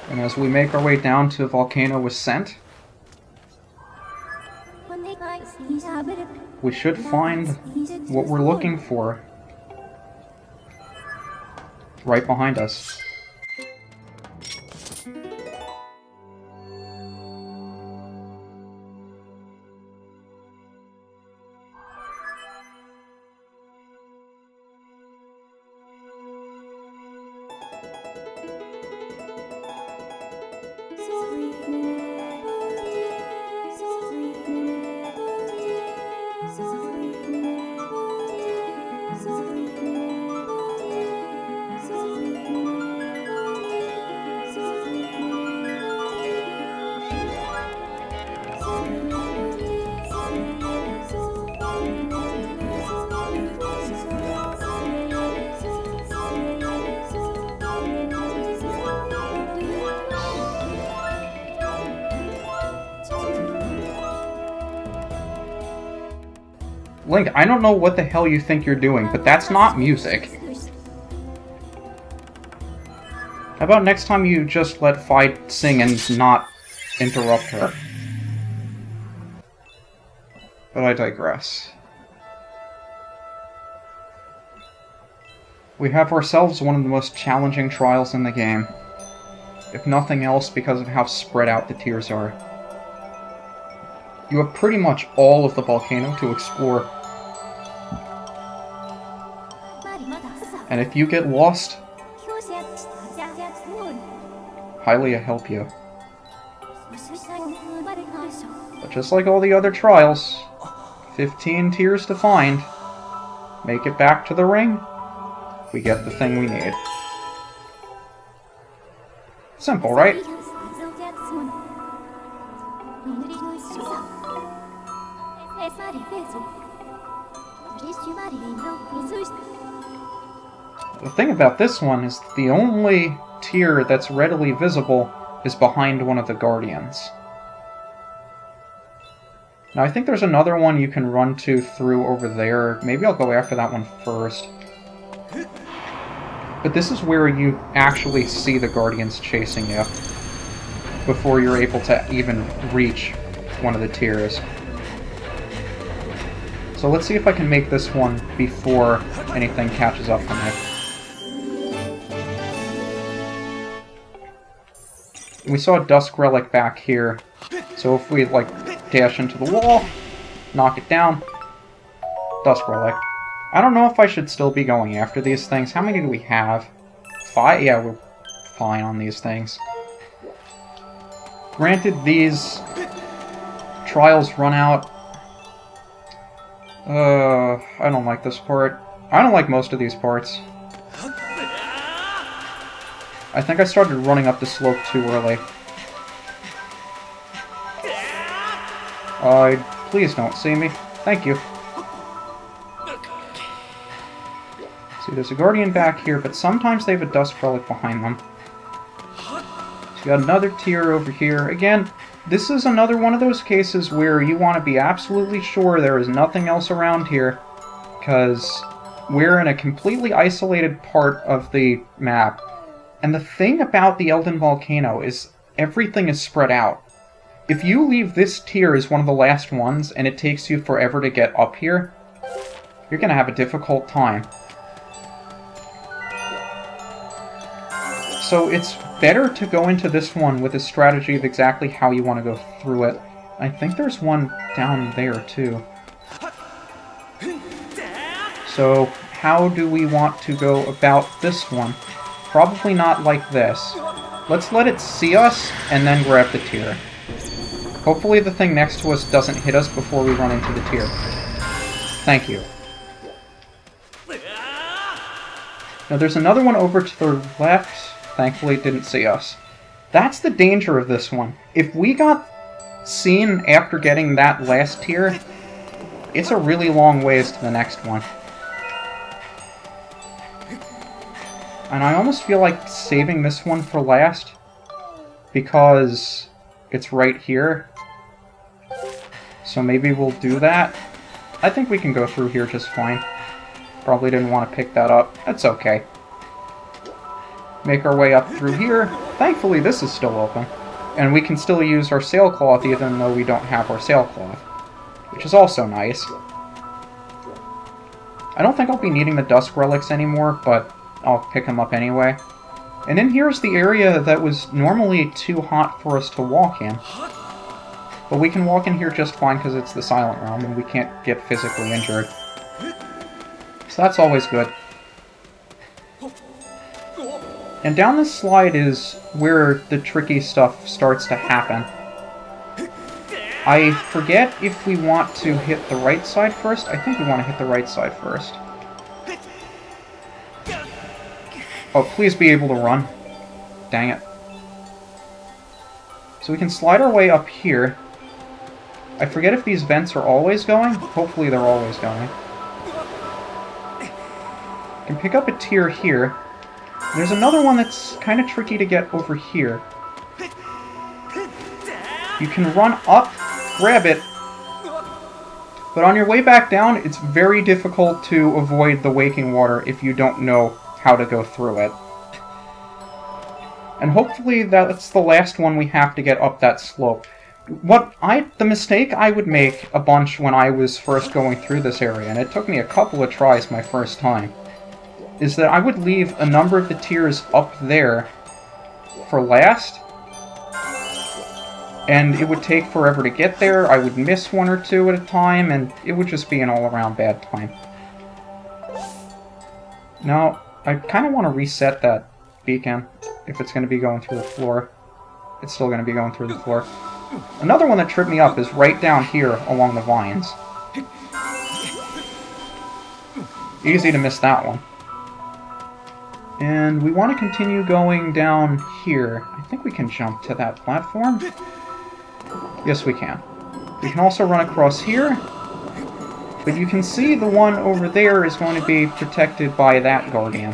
And as we make our way down to Volcano Ascent, we should find what we're looking for right behind us. Link, I don't know what the hell you think you're doing, but that's not music. How about next time you just let Fi sing and not interrupt her? But I digress. We have ourselves one of the most challenging trials in the game. If nothing else, because of how spread out the tiers are. You have pretty much all of the volcano to explore. And if you get lost, highly I help you. But just like all the other trials, 15 tiers to find. Make it back to the ring, we get the thing we need. Simple, right? The thing about this one is the only tier that's readily visible is behind one of the Guardians. Now I think there's another one you can run to through over there. Maybe I'll go after that one first. But this is where you actually see the Guardians chasing you before you're able to even reach one of the tiers. So let's see if I can make this one before anything catches up to me. We saw a Dusk Relic back here, so if we, like, dash into the wall, knock it down, Dusk Relic. I don't know if I should still be going after these things. How many do we have? 5? Yeah, we're fine on these things. Granted, these trials run out. I don't like this part. I don't like most of these parts. I think I started running up the slope too early. Please don't see me. Thank you. See, there's a Guardian back here, but sometimes they have a Dusk Relic behind them. So you got another tier over here. Again, this is another one of those cases where you want to be absolutely sure there is nothing else around here, because we're in a completely isolated part of the map. And the thing about the Eldin volcano is everything is spread out. If you leave this tier as one of the last ones and it takes you forever to get up here, you're going to have a difficult time. So it's better to go into this one with a strategy of exactly how you want to go through it. I think there's one down there too. So how do we want to go about this one? Probably not like this. Let's let it see us, and then grab the tier. Hopefully the thing next to us doesn't hit us before we run into the tier. Thank you. Now there's another one over to the left. Thankfully it didn't see us. That's the danger of this one. If we got seen after getting that last tier, it's a really long ways to the next one. And I almost feel like saving this one for last, because it's right here. So maybe we'll do that. I think we can go through here just fine. Probably didn't want to pick that up. That's okay. make our way up through here. Thankfully, this is still open. And we can still use our sailcloth even though we don't have our sailcloth, which is also nice. I don't think I'll be needing the Dusk Relics anymore, but I'll pick them up anyway. And then here's the area that was normally too hot for us to walk in. But we can walk in here just fine because it's the Silent Realm and we can't get physically injured. So that's always good. And down this slide is where the tricky stuff starts to happen. I forget if we want to hit the right side first. I think we want to hit the right side first. Oh, please be able to run. Dang it. So we can slide our way up here. I forget if these vents are always going. Hopefully they're always going. I can pick up a tier here. There's another one that's kind of tricky to get over here. You can run up, grab it, but on your way back down, it's very difficult to avoid the waking water if you don't know how to go through it. And hopefully that's the last one we have to get up that slope. The mistake I would make a bunch when I was first going through this area, and it took me a couple of tries my first time, is that I would leave a number of the tiers up there for last, and it would take forever to get there. I would miss one or two at a time, and it would just be an all-around bad time. Now, I kind of want to reset that beacon if it's going to be going through the floor. It's still going to be going through the floor. Another one that tripped me up is right down here along the vines. Easy to miss that one. And we want to continue going down here. I think we can jump to that platform. Yes, we can. We can also run across here. But you can see the one over there is going to be protected by that Guardian.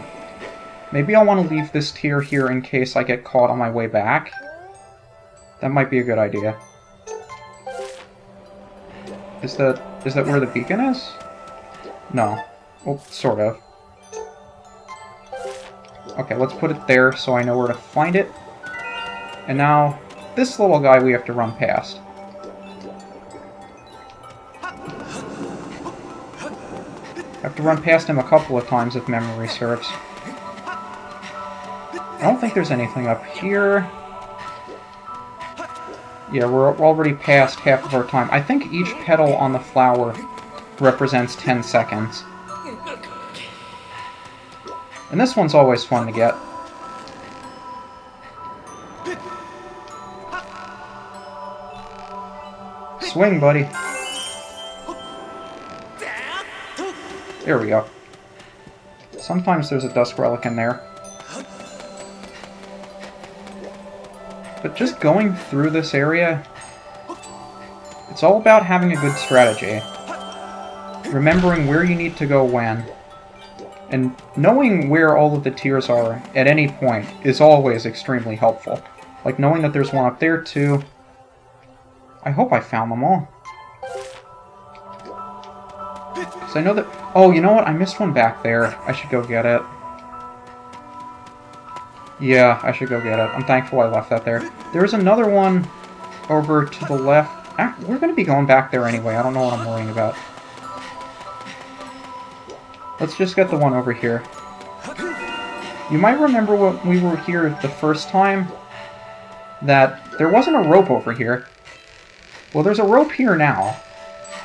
Maybe I'll want to leave this tier here in case I get caught on my way back. That might be a good idea. Is that where the beacon is? No. Well, sort of. Okay, let's put it there so I know where to find it. And now, this little guy we have to run past. I have to run past him a couple of times if memory serves. I don't think there's anything up here. Yeah, we're already past half of our time. I think each petal on the flower represents 10 seconds. And this one's always fun to get. Swing, buddy. There we go. Sometimes there's a Dusk Relic in there. But just going through this area, it's all about having a good strategy. Remembering where you need to go when. And knowing where all of the tiers are at any point is always extremely helpful. Like knowing that there's one up there too. I hope I found them all. Because I know that... Oh, you know what? I missed one back there. I should go get it. Yeah, I should go get it. I'm thankful I left that there. There's another one over to the left. We're going to be going back there anyway. I don't know what I'm worrying about. Let's just get the one over here. You might remember when we were here the first time that there wasn't a rope over here. Well, there's a rope here now.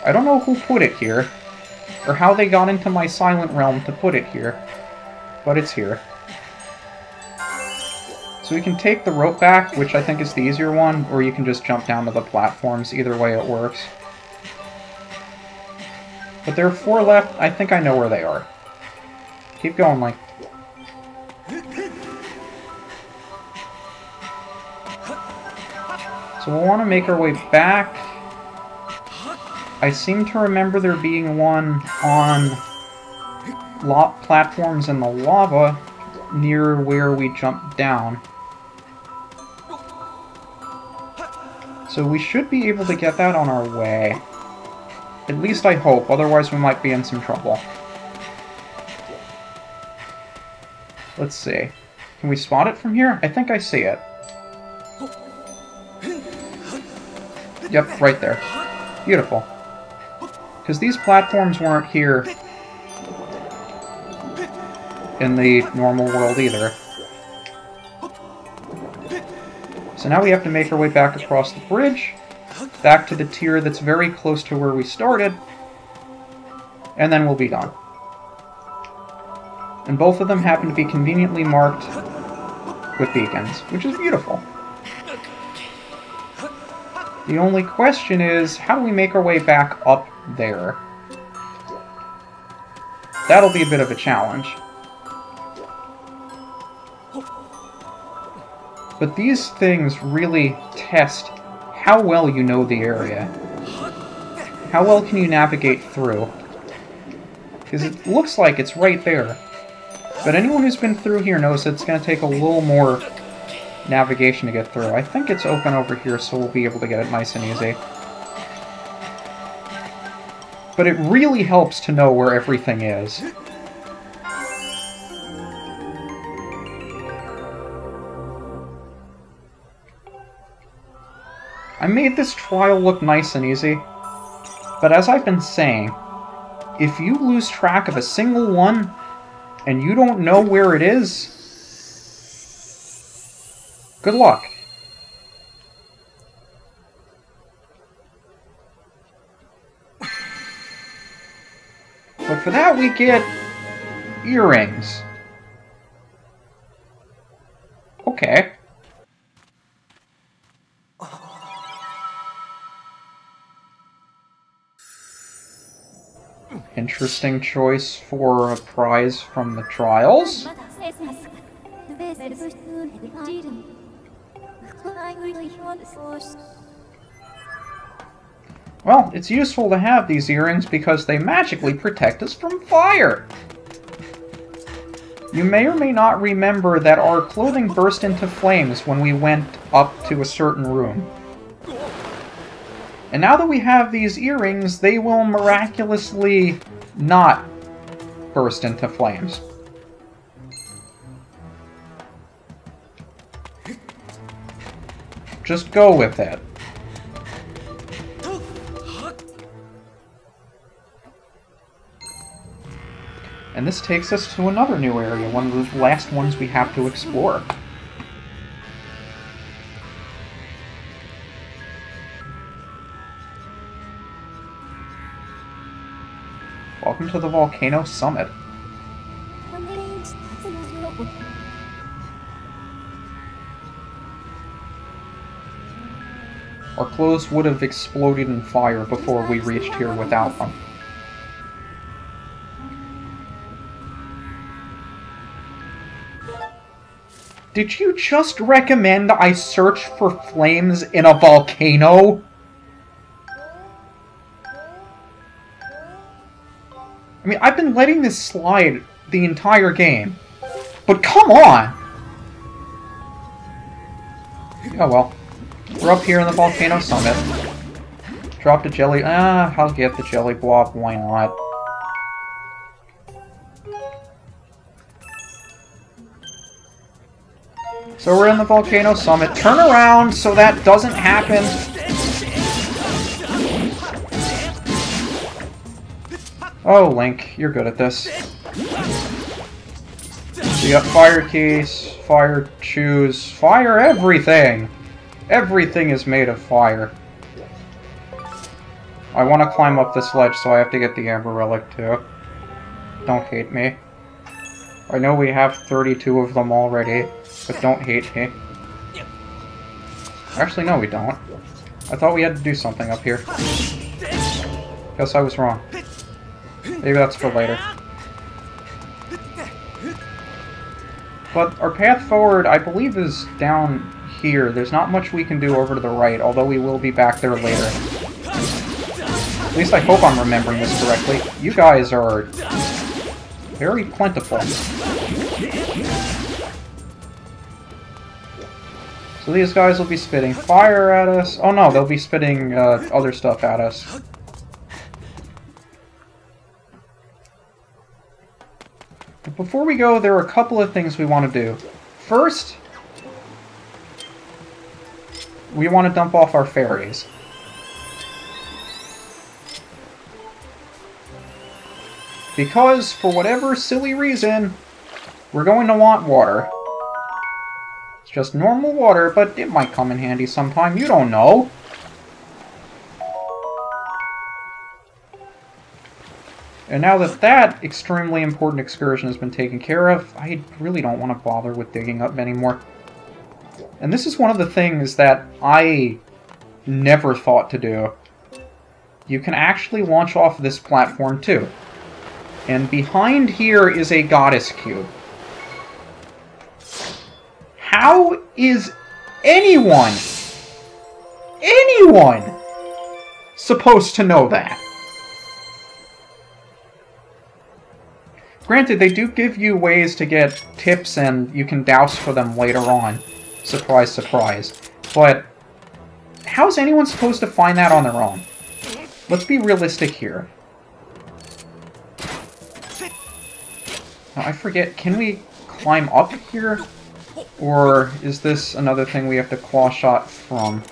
I don't know who put it here, or how they got into my Silent Realm to put it here, but it's here. So we can take the rope back, which I think is the easier one, or you can just jump down to the platforms. Either way it works. But there are 4 left. I think I know where they are. Keep going, Link. So we'll want to make our way back. I seem to remember there being one on platforms in the lava near where we jumped down. So we should be able to get that on our way. At least I hope, otherwise we might be in some trouble. Let's see. Can we spot it from here? I think I see it. Yep, right there. Beautiful. Because these platforms weren't here in the normal world either. So now we have to make our way back across the bridge, back to the tier that's very close to where we started, and then we'll be done. And both of them happen to be conveniently marked with beacons, which is beautiful. The only question is, how do we make our way back up there? That'll be a bit of a challenge. But these things really test how well you know the area. How well can you navigate through? Because it looks like it's right there. But anyone who's been through here knows that it's going to take a little more navigation to get through. I think it's open over here, so we'll be able to get it nice and easy. But it really helps to know where everything is. I made this trial look nice and easy, but as I've been saying, if you lose track of a single one, and you don't know where it is, good luck. But for that we get earrings. Okay. Interesting choice for a prize from the trials. Well, it's useful to have these earrings because they magically protect us from fire. You may or may not remember that our clothing burst into flames when we went up to a certain room. And now that we have these earrings, they will miraculously not burst into flames. Just go with it. And this takes us to another new area, one of the last ones we have to explore. Welcome to the Volcano Summit. Our clothes would have exploded in fire before we reached here without them. Did you just recommend I search for flames in a volcano? I mean, I've been letting this slide the entire game. But come on! Oh well. We're up here in the Volcano Summit. Drop the jelly... I'll get the jelly blob, why not? So we're in the Volcano Summit. Turn around so that doesn't happen. Oh, Link, you're good at this. So you got fire keys, fire shoes, fire everything! Everything is made of fire. I want to climb up this ledge, so I have to get the Amber Relic too. Don't hate me. I know we have 32 of them already, but don't hate me. Actually, no, we don't. I thought we had to do something up here. Guess I was wrong. Maybe that's for later. But our path forward, I believe, is down here. There's not much we can do over to the right, although we will be back there later. At least I hope I'm remembering this correctly. You guys are very plentiful. So these guys will be spitting fire at us. Oh no, they'll be spitting other stuff at us. But before we go, there are a couple of things we want to do. first, we want to dump off our fairies. Because, for whatever silly reason, we're going to want water. It's just normal water, but it might come in handy sometime. You don't know. And now that that extremely important excursion has been taken care of, I really don't want to bother with digging up anymore. And this is one of the things that I never thought to do. You can actually launch off this platform too. And behind here is a goddess cube. How is anyone supposed to know that? Granted, they do give you ways to get tips and you can douse for them later on. Surprise, surprise. But how's anyone supposed to find that on their own? Let's be realistic here. Now, I forget, can we climb up here? Or is this another thing we have to claw shot from?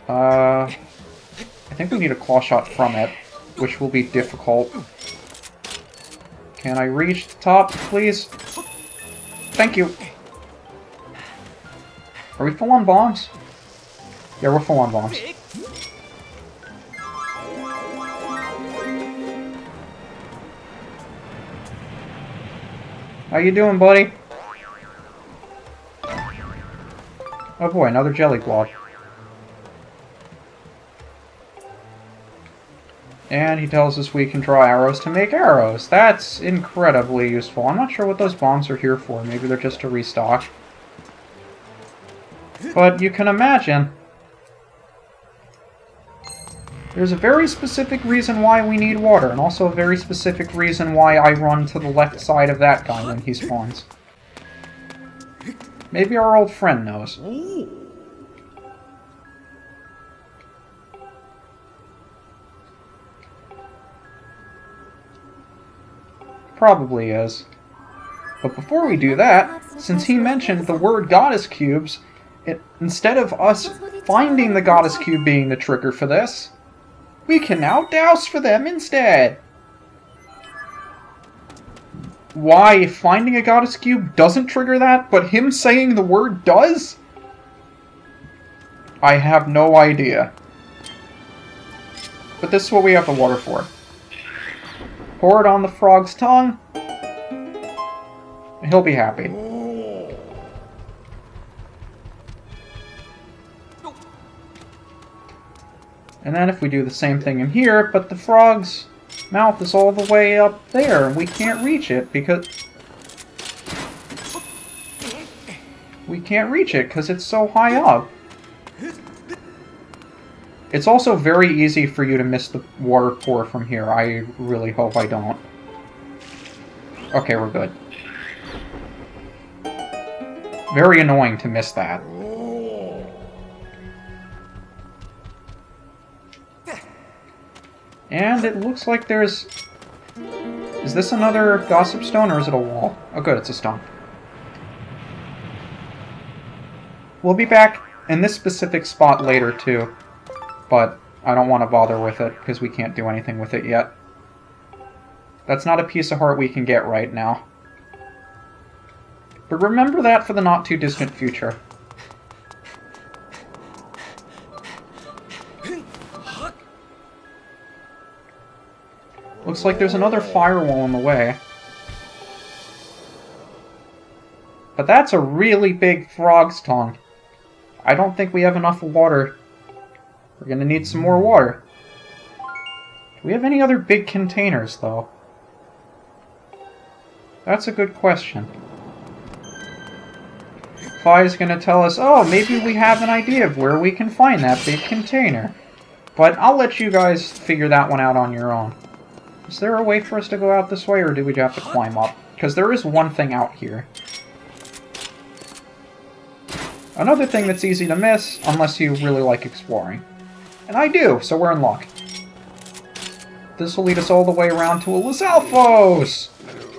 I think we need a claw shot from it, which will be difficult. Can I reach the top, please? Thank you. Are we full on bombs? Yeah, we're full on bombs. How you doing, buddy? Oh boy, another jelly blob. And he tells us we can draw arrows to make arrows. That's incredibly useful. I'm not sure what those bombs are here for. Maybe they're just to restock. But you can imagine there's a very specific reason why we need water, and also a very specific reason why I run to the left side of that guy when he spawns. Maybe our old friend knows. Probably is. But before we do that, since he mentioned the word goddess cubes, instead of us finding the goddess cube being the trigger for this, we can now douse for them instead. Why finding a goddess cube doesn't trigger that, but him saying the word does? I have no idea. But this is what we have the water for. Pour it on the frog's tongue, and he'll be happy. And then if we do the same thing in here, but the frog's mouth is all the way up there, and we can't reach it because... We can't reach it because it's so high up. It's also very easy for you to miss the water pour from here. I really hope I don't. Okay, we're good. Very annoying to miss that. And it looks like there's... Is this another gossip stone or is it a wall? Oh good, it's a stone. We'll be back in this specific spot later too. But I don't want to bother with it, because we can't do anything with it yet. That's not a piece of heart we can get right now. But remember that for the not-too-distant future. Looks like there's another firewall in the way. But that's a really big frog's tongue. I don't think we have enough water. We're gonna need some more water. Do we have any other big containers, though? That's a good question. Fi's gonna tell us, oh, maybe we have an idea of where we can find that big container. But I'll let you guys figure that one out on your own. Is there a way for us to go out this way, or do we have to climb up? Because there is one thing out here. Another thing that's easy to miss, unless you really like exploring. And I do, so we're in luck. This will lead us all the way around to Los Alfos!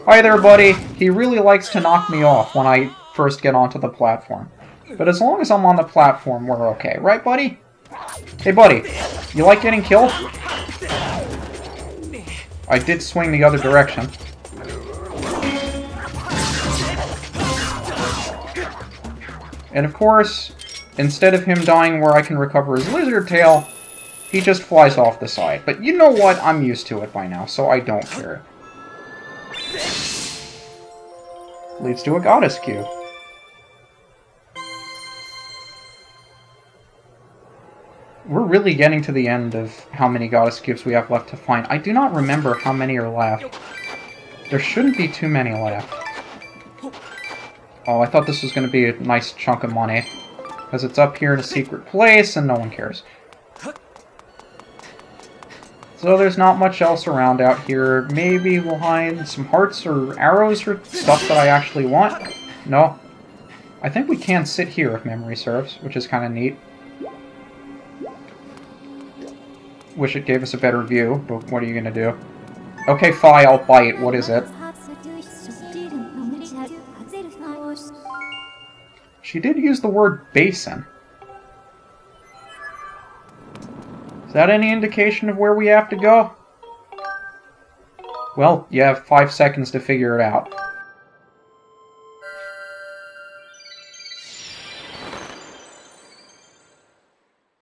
Hi there, buddy. He really likes to knock me off when I first get onto the platform. But as long as I'm on the platform, we're okay. Right, buddy? Hey, buddy. You like getting killed? I did swing the other direction. And of course, instead of him dying where I can recover his lizard tail, he just flies off the side. But you know what? I'm used to it by now, so I don't care. Leads to a goddess cube. We're really getting to the end of how many goddess cubes we have left to find. I do not remember how many are left. There shouldn't be too many left. Oh, I thought this was going to be a nice chunk of money. Because it's up here in a secret place and no one cares. So there's not much else around out here. Maybe we'll find some hearts or arrows or stuff that I actually want. No. I think we can sit here if memory serves, which is kind of neat. Wish it gave us a better view, but what are you going to do? Okay, fine, I'll bite. What is it? She did use the word basin. Is that any indication of where we have to go? Well, you have 5 seconds to figure it out.